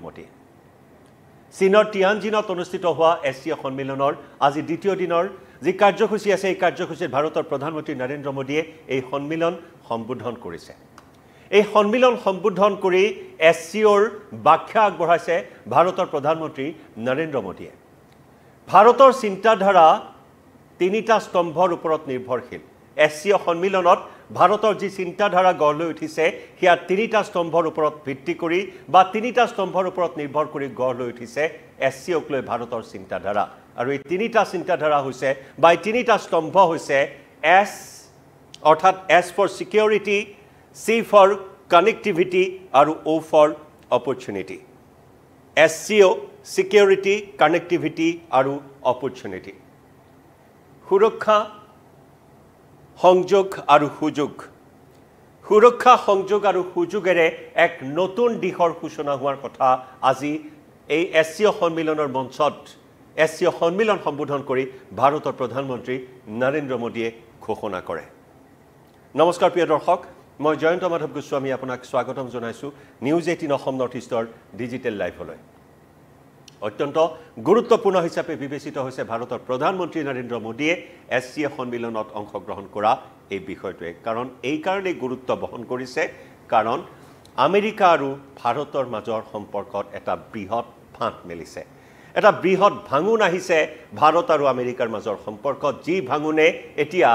মোদী চীনৰ টিয়ানজিনত অনুষ্ঠিত হোৱা এছচিঅ সন্মিলনৰ আজি দ্বিতীয় দিনৰ যি কাৰ্যসূচী আছে এই কাৰ্যসূচীত ভাৰতৰ প্ৰধানমন্ত্ৰী নৰেন্দ্ৰ মোদীয়ে এই সন্মিলন সম্বোধন কৰিছে এই সন্মিলন সম্বোধন কৰি এছচিঅৰ ব্যাখ্যা আগবঢ়াইছে ভাৰতৰ প্ৰধানমন্ত্ৰী নৰেন্দ্ৰ মোদীয়ে ভাৰতৰ চিন্তাধাৰা তিনিটা স্তম্ভৰ ওপৰত নিৰ্ভৰশীল এছচিঅ সন্মিলনত ভাৰতৰ যি চিন্তাধাৰা গঢ় লৈ উঠিছে হিয়া তিনিটা স্তম্ভৰ ওপৰত ভিত্তি কৰি বা তিনিটা স্তম্ভৰ ওপৰত নিৰ্ভৰ কৰি গঢ় লৈ উঠিছে এছচিঅক লৈ ভাৰতৰ চিন্তাধাৰা আৰু এই তিনিটা চিন্তাধাৰা হৈছে বা এই তিনিটা স্তম্ভ হৈছে এছ অৰ্থাৎ S for security C for connectivity আৰু O for opportunity SCO security connectivity আৰু অপৰচুনিটি সুৰক্ষা সংযোগ আৰু সুযোগ সুৰক্ষা সংযোগ আৰু সুযোগেৰে এক নতুন দিশৰ সূচনা হোৱাৰ কথা আজি এই এছচিঅ সন্মিলনৰ মঞ্চত এছচিঅ সন্মিলন সম্বোধন কৰি ভাৰতৰ প্ৰধানমন্ত্ৰী নৰেন্দ্ৰ মোদীয়ে ঘোষণা কৰে নমস্কাৰ প্ৰিয় দৰ্শক মই জয়ন্ত মাধৱ গোস্বামী আপোনাক স্বাগতম জনাইছো নিউজ 18 অসম নৰ্থ ইষ্টৰ ডিজিটেল লাইভলৈ অত্যন্ত গুৰুত্বপূৰ্ণ হিচাপে বিবেচিত হৈছে ভাৰতৰ প্ৰধানমন্ত্ৰী নৰেন্দ্ৰ মোদীয়ে এছচিঅ সন্মিলনত অংশগ্ৰহণ কৰা এই বিষয়টোৱে কাৰণ এই কাৰণে গুৰুত্ব বহন কৰিছে কাৰণ আমেৰিকা আৰু ভাৰতৰ মাজৰ সম্পৰ্কত এটা বৃহৎ ফাঁট মেলিছে এটা বৃহৎ ভাঙুন আহিছে ভাৰত আৰু আমেৰিকাৰ মাজৰ সম্পৰ্কত যি ভাঙুনে এতিয়া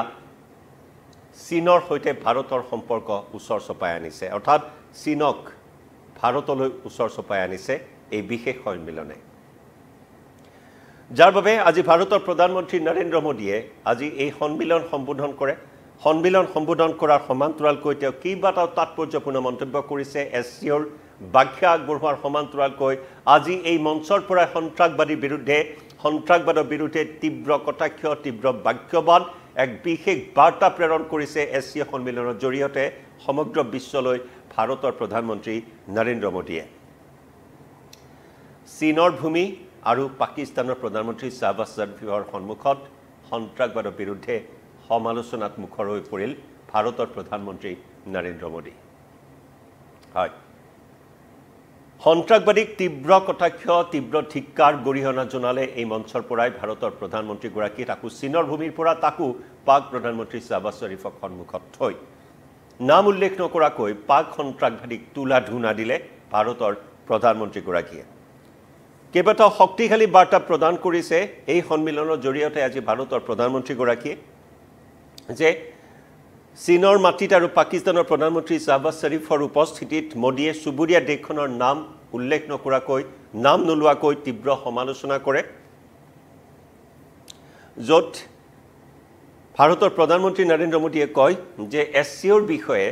চীনৰ সৈতে ভাৰতৰ সম্পৰ্ক ওচৰ চপাই আনিছে অৰ্থাৎ চীনক ভাৰতলৈ ওচৰ চপাই আনিছে এই বিশেষ সন্মিলনে যাৰ বাবে আজি ভাৰতৰ প্ৰধানমন্ত্ৰী নৰেন্দ্ৰ মোদীয়ে আজি এই সন্মিলন সম্বোধন কৰে সন্মিলন সম্বোধন কৰাৰ সমান্তৰালকৈ তেওঁ কেইবাটাও তাৎপৰ্যপূৰ্ণ মন্তব্য কৰিছে এছচিঅৰ ব্যাখ্যা আগবঢ়োৱাৰ সমান্তৰালকৈ আজি এই মঞ্চৰ পৰা সন্ত্ৰাসবাদৰ বিৰুদ্ধে তীব্ৰ কটাক্ষ তীব্ৰ বাক্যবাদ এক বিশেষ বাৰ্তা প্ৰেৰণ কৰিছে এছচিঅ সন্মিলনৰ জৰিয়তে সমগ্ৰ বিশ্বলৈ ভাৰতৰ প্ৰধানমন্ত্ৰী নৰেন্দ্ৰ মোদীয়ে চীনৰ ভূমি আৰু পাকিস্তানৰ প্ৰধানমন্ত্ৰী শাহবাজ শৰীফৰ সন্মুখত সন্ত্ৰাসবাদৰ বিৰুদ্ধে সমালোচনাত মুখৰ হৈ পৰিল ভাৰতৰ প্ৰধানমন্ত্ৰী নৰেন্দ্ৰ মোদী হয় সন্ত্ৰাসবাদীক তীব্ৰ কটাক্ষ তীব্ৰ ধিক্কাৰ গৰিহণা জনালে এই মঞ্চৰ পৰাই ভাৰতৰ প্ৰধানমন্ত্ৰী গৰাকী তাকো চীনৰ ভূমিৰ পৰা তাকো পাক প্ৰধানমন্ত্ৰী শাহবাজ শৰীফক সন্মুখত থৈ নাম উল্লেখ নকৰাকৈ পাক সন্ত্ৰাসবাদীক তুলা ধুনা দিলে ভাৰতৰ প্ৰধানমন্ত্ৰী গৰাকীয়ে কেইবাটাও শক্তিশালী বাৰ্তা প্ৰদান কৰিছে এই সন্মিলনৰ জৰিয়তে আজি ভাৰতৰ প্ৰধানমন্ত্ৰী গৰাকীয়ে যে চীনৰ মাটিত আৰু পাকিস্তানৰ প্ৰধানমন্ত্ৰী শাহবাজ শৰীফৰ উপস্থিতিত মোদীয়ে চুবুৰীয়া দেশখনৰ নাম উল্লেখ নকৰাকৈ নাম নোলোৱাকৈ তীব্ৰ সমালোচনা কৰে য'ত ভাৰতৰ প্ৰধানমন্ত্ৰী নৰেন্দ্ৰ মোদীয়ে কয় যে এছচিঅৰ বিষয়ে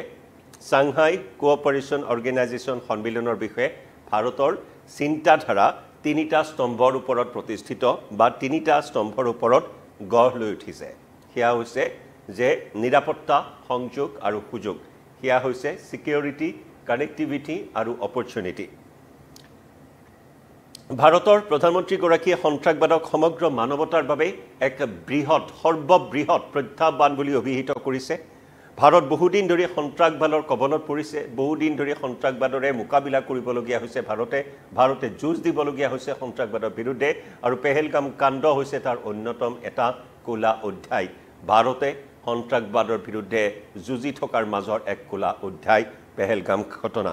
চাংহাই কোঅপাৰেশ্যন অৰ্গেনাইজেশ্যন সন্মিলনৰ বিষয়ে ভাৰতৰ চিন্তাধাৰা তিনিটা স্তম্ভৰ ওপৰত প্ৰতিষ্ঠিত বা তিনিটা স্তম্ভৰ ওপৰত গঢ় লৈ উঠিছে সেয়া হৈছে যে নিৰাপত্তা সংযোগ আৰু সুযোগ সেয়া হৈছে সিকিউৰিটি কানেক্টিভিটি আৰু অপৰচুনিটি ভাৰতৰ প্ৰধানমন্ত্ৰী গৰাকীয়ে সন্ত্ৰাসবাদক সমগ্ৰ মানৱতাৰ বাবে এক সৰ্ববৃহৎ প্ৰত্যাহ্বান বুলি অভিহিত কৰিছে ভাৰত বহুদিন ধৰি সন্ত্ৰাসবাদৰ কবলত পৰিছে বহুদিন ধৰি সন্ত্ৰাসবাদৰে মোকাবিলা কৰিবলগীয়া হৈছে ভাৰতে যুঁজ দিবলগীয়া হৈছে সন্ত্ৰাসবাদৰ বিৰুদ্ধে আৰু পেহেলগাম কাণ্ড হৈছে তাৰ অন্যতম এটা কোলা অধ্যায় ভাৰতে সন্ত্ৰাসবাদৰ বিৰুদ্ধে যুঁজি থকাৰ মাজৰ এক কোলা অধ্যায় পেহেলগাম ঘটনা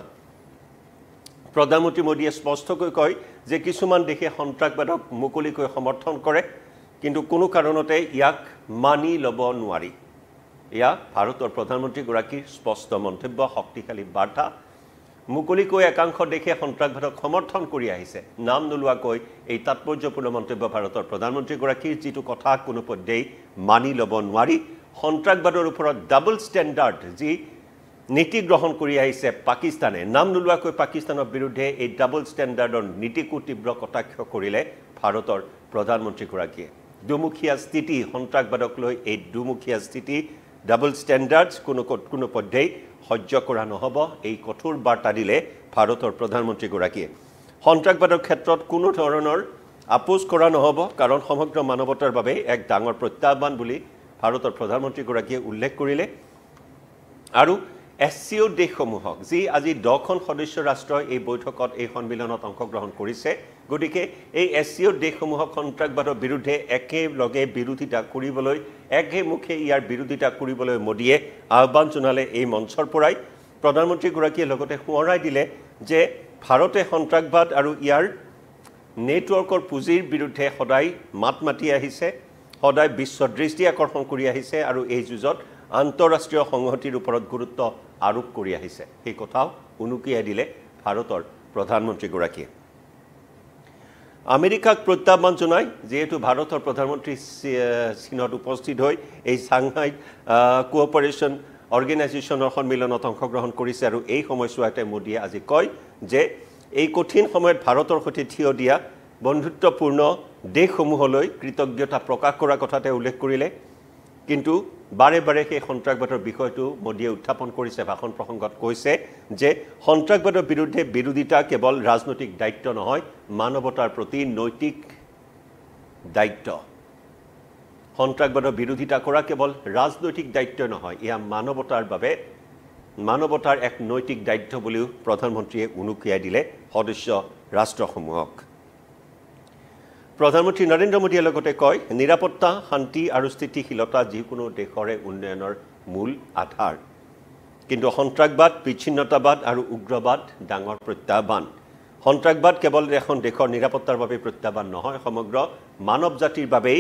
প্ৰধানমন্ত্ৰী মোদীয়ে স্পষ্টকৈ কয় যে কিছুমান দেশে সন্ত্ৰাসবাদক মুকলিকৈ সমৰ্থন কৰে কিন্তু কোনো কাৰণতে ইয়াক মানি ল'ব নোৱাৰি ইয়া ভাৰতৰ প্ৰধানমন্ত্ৰী গৰাকীৰ স্পষ্ট মন্তব্য শক্তিশালী বাৰ্তা মুকলিকৈ একাংশ দেশে সন্ত্ৰাসবাদক সমৰ্থন কৰি আহিছে নাম নোলোৱাকৈ এই তাৎপৰ্যপূৰ্ণ মন্তব্য ভাৰতৰ প্ৰধানমন্ত্ৰী গৰাকীৰ যিটো কথা কোনো পধ্যেই মানি ল'ব নোৱাৰি সন্ত্ৰাসবাদৰ ওপৰত ডাবল ষ্টেণ্ডাৰ্ড যি নীতি গ্ৰহণ কৰি আহিছে পাকিস্তানে নাম নোলোৱাকৈ পাকিস্তানৰ বিৰুদ্ধে এই ডাবল ষ্টেণ্ডাৰ্ডৰ নীতিকো তীব্ৰ কটাক্ষ কৰিলে ভাৰতৰ প্ৰধানমন্ত্ৰী গৰাকীয়ে দুমুখীয়া স্থিতি সন্ত্ৰাসবাদক লৈ এই দুমুখীয়া স্থিতি ডাবল ষ্টেণ্ডাৰ্ডছ কোনো পধ্যেই সহ্য কৰা নহ'ব এই কঠোৰ বাৰ্তা দিলে ভাৰতৰ প্ৰধানমন্ত্ৰী গৰাকীয়ে সন্ত্ৰাসবাদৰ ক্ষেত্ৰত কোনো ধৰণৰ আপোচ কৰা নহ'ব কাৰণ সমগ্ৰ মানৱতাৰ বাবে এক ডাঙৰ প্ৰত্যাহ্বান বুলি ভাৰতৰ প্ৰধানমন্ত্ৰী গৰাকীয়ে উল্লেখ কৰিলে আৰু SCO দেশসমূহক যি আজি 10খন সদস্য ৰাষ্ট্ৰই এই বৈঠকত এই সন্মিলনত অংশগ্ৰহণ কৰিছে গতিকে এই SCO দেশসমূহক সন্ত্ৰাসবাদৰ বিৰুদ্ধে একেলগে বিৰোধিতা কৰিবলৈ একমুখে ইয়াৰ বিৰোধিতা কৰিবলৈ মোদীয়ে আহ্বান জনালে এই মঞ্চৰ পৰাই প্ৰধানমন্ত্ৰীগৰাকীয়ে লগতে সোঁৱৰাই দিলে যে ভাৰতে সন্ত্ৰাসবাদ আৰু ইয়াৰ নেটৱৰ্কৰ পুঁজিৰ বিৰুদ্ধে সদায় মাত মাতি আহিছে সদায় বিশ্ব দৃষ্টি আকৰ্ষণ কৰি আহিছে আৰু এই যুঁজত আন্তঃৰাষ্ট্ৰীয় সংহতিৰ ওপৰত গুৰুত্ব আৰোপ কৰি আহিছে এই কথাও উনুকিয়াই দিলে ভাৰতৰ প্ৰধানমন্ত্ৰীগৰাকীয়ে আমেৰিকাক প্ৰত্যাহ্বান জনাই যেহেতু ভাৰতৰ প্ৰধানমন্ত্ৰী চীনত উপস্থিত হৈ এই সাংহাই কোঅপাৰেশ্যন অৰ্গেনাইজেশ্যনৰ সন্মিলনত অংশগ্ৰহণ কৰিছে আৰু এই সময়ছোৱাতে মোদীয়ে আজি কয় যে এই কঠিন সময়ত ভাৰতৰ সৈতে থিয় দিয়া বন্ধুত্বপূৰ্ণ দেশসমূহলৈ কৃতজ্ঞতা প্ৰকাশ কৰাৰ কথাতে উল্লেখ কৰিলে কিন্তু বাৰে বাৰে সেই সন্ত্ৰাসবাদৰ বিষয়টো মোদীয়ে উত্থাপন কৰিছে ভাষণ প্ৰসংগত কৈছে যে সন্ত্ৰাসবাদৰ বিৰুদ্ধে বিৰোধিতা কেৱল ৰাজনৈতিক দায়িত্ব নহয় মানৱতাৰ প্ৰতি নৈতিক দায়িত্ব সন্ত্ৰাসবাদৰ বিৰোধিতা কৰা কেৱল ৰাজনৈতিক দায়িত্ব নহয় ইয়া মানৱতাৰ এক নৈতিক দায়িত্ব বুলিও প্ৰধানমন্ত্ৰীয়ে উনুকিয়াই দিলে সদস্য ৰাষ্ট্ৰসমূহক প্ৰধানমন্ত্ৰী নৰেন্দ্ৰ মোদীয়ে লগতে কয় নিৰাপত্তা শান্তি আৰু স্থিতিশীলতা যিকোনো দেশৰে উন্নয়নৰ মূল আধাৰ কিন্তু সন্ত্ৰাসবাদ বিচ্ছিন্নতাবাদ আৰু উগ্ৰবাদ ডাঙৰ প্ৰত্যাহ্বান সন্ত্ৰাসবাদ কেৱল এখন দেশৰ নিৰাপত্তাৰ বাবে প্ৰত্যাহ্বান নহয় সমগ্ৰ মানৱ জাতিৰ বাবে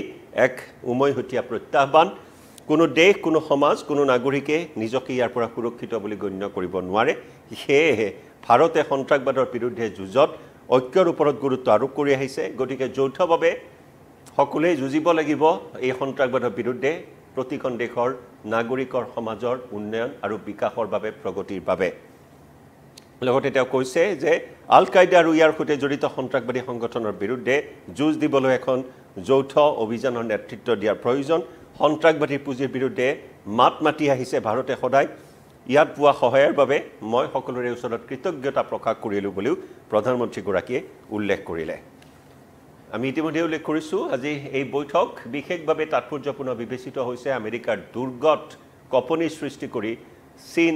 এক উমৈহতীয়া প্ৰত্যাহ্বান কোনো দেশ কোনো সমাজ কোনো নাগৰিকে নিজকে ইয়াৰ পৰা সুৰক্ষিত বুলি গণ্য কৰিব নোৱাৰে সেয়েহে ভাৰতে সন্ত্ৰাসবাদৰ বিৰুদ্ধে যুঁজত ঐক্যৰ ওপৰত গুৰুত্ব আৰোপ কৰি আহিছে গতিকে যৌথভাৱে সকলোৱে যুঁজিব লাগিব এই সন্ত্ৰাসবাদৰ বিৰুদ্ধে প্ৰতিখন দেশৰ নাগৰিকৰ সমাজৰ উন্নয়ন আৰু বিকাশৰ বাবে প্ৰগতিৰ বাবে লগতে তেওঁ কৈছে যে আল কায়দা আৰু ইয়াৰ সৈতে জড়িত সন্ত্ৰাসবাদী সংগঠনৰ বিৰুদ্ধে যুঁজ দিবলৈ এখন যৌথ অভিযানৰ নেতৃত্ব দিয়াৰ প্ৰয়োজন সন্ত্ৰাসবাদী পুঁজিৰ বিৰুদ্ধে মাত মাতি আহিছে ভাৰতে সদায় ইয়াত পোৱা সহায়ৰ বাবে মই সকলোৰে ওচৰত কৃতজ্ঞতা প্ৰকাশ কৰিলোঁ বুলিও প্ৰধানমন্ত্ৰীগৰাকীয়ে উল্লেখ কৰিলে আমি ইতিমধ্যে উল্লেখ কৰিছোঁ আজি এই বৈঠক বিশেষভাৱে তাৎপৰ্যপূৰ্ণ বিবেচিত হৈছে আমেৰিকাৰ দুৰ্গত কঁপনি সৃষ্টি কৰি চীন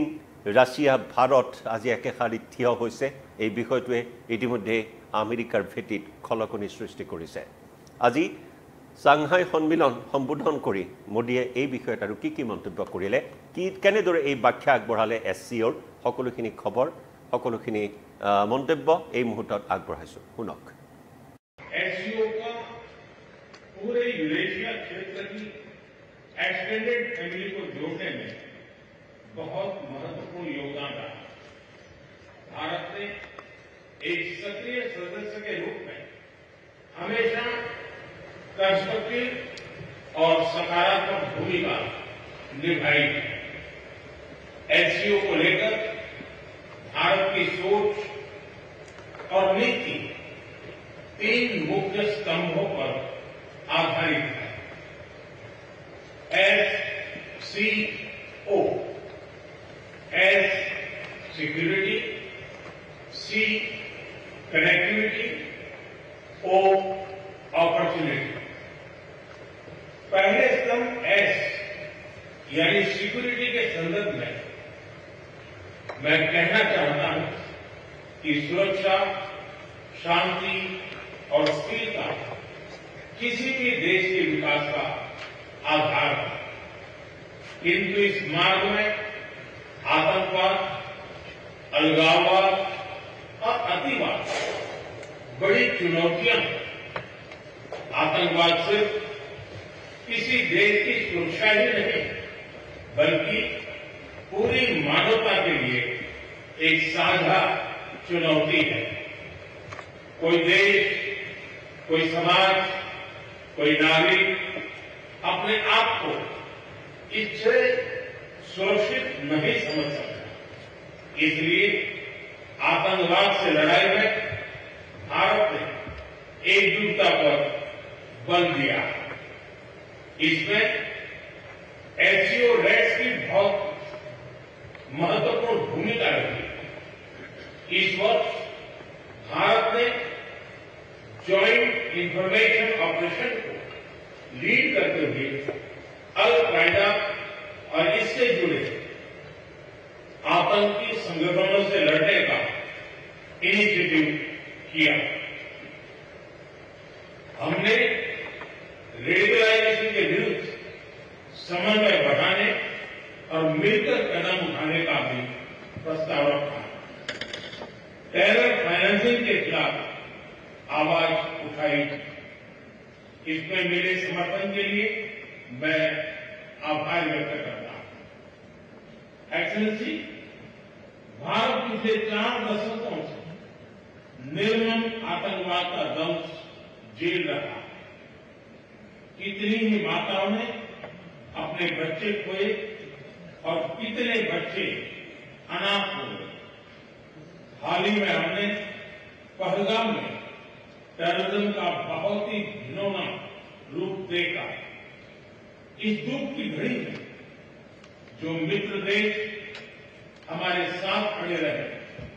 ৰাছিয়া ভাৰত আজি একেশাৰীত থিয় হৈছে এই বিষয়টোৱে ইতিমধ্যে আমেৰিকাৰ ভেটিত খলকনি সৃষ্টি কৰিছে আজি সাংহাই সন্মিলন সম্বোধন কৰি মোদীয়ে এই বিষয়ত আৰু কি মন্তব্য কৰিলে কেনেদৰে এই ব্যাখ্যা আগবঢ়ালে SCOৰ সকলোখিনি খবৰ সকলোখিনি মন্তব্য এই মুহূৰ্তত আগবঢ়াইছোঁ শুনক SCO का पूरे यूरेशिया क्षेत्र की एक्सटेंडेड फैमिली को जोड़ने में बहुत महत्वपूर्ण योगदान रहा भारत ने एक सक्रिय सदस्य के रूप में हमेशा कंस्ट्रक्टिव और सकारात्मक भूमिका निभाई है SCO को लेकर भारत की सोच और नीति 3 मुख्य स्तंभों पर आधारित है SCO S security C connectivity O opportunity पहले स्तंभ S यानी सिक्योरिटी के संदर्भ में मैं कहना चाहता हूं कि सुरक्षा शांति और स्थिरता किसी भी देश के विकास का आधार है किंतु इस मार्ग में आतंकवाद अलगाववाद और अतिवाद बड़ी चुनौतियां हैं आतंकवाद सिर्फ किसी देश की सुरक्षा ही नहीं बल्कि पूरी मानवता के लिए एक साझा चुनौती है कोई देश कोई समाज कोई नागरिक अपने आप को इससे सुरक्षित नहीं समझ सकता इसलिए आतंकवाद से लड़ाई में भारत ने एकजुटता पर बल दिया इसमें SCO रेड्स की बहुत महत्वपूर्ण भूमिका रही इस वर्ष भारत ने जॉइंट इंफॉर्मेशन ऑपरेशन को लीड करते हुए अल कायदा और इससे जुड़े वामपंथी संगठनों से लड़ने का इनिशिएटिव किया। हमने रेडिकलाइजेशन के विरुद्ध समन्वय बढ़ाने और मिलकर कदम उठाने का भी प्रस्ताव रखा। टेरर फाइनेंसिंग के खिलाफ आवाज उठाई। इसमें मेरे समर्थन के लिए मैं आभार व्यक्त करता हूं। एक्सेलेंसी, भारत पिछले 4 दशकों से निर्मम आतंकवाद का दंश झेल रहा है। कितनी ही माताओं ने अपने बच्चे खोए और कितने बच्चे अनाथ हो गए। हाल ही में हमने पहलगाम में टेररिज्म का बहुत ही घिनौना रूप देखा। इस दुख की घड़ी में जो मित्र देश हमारे साथ खड़े रहे,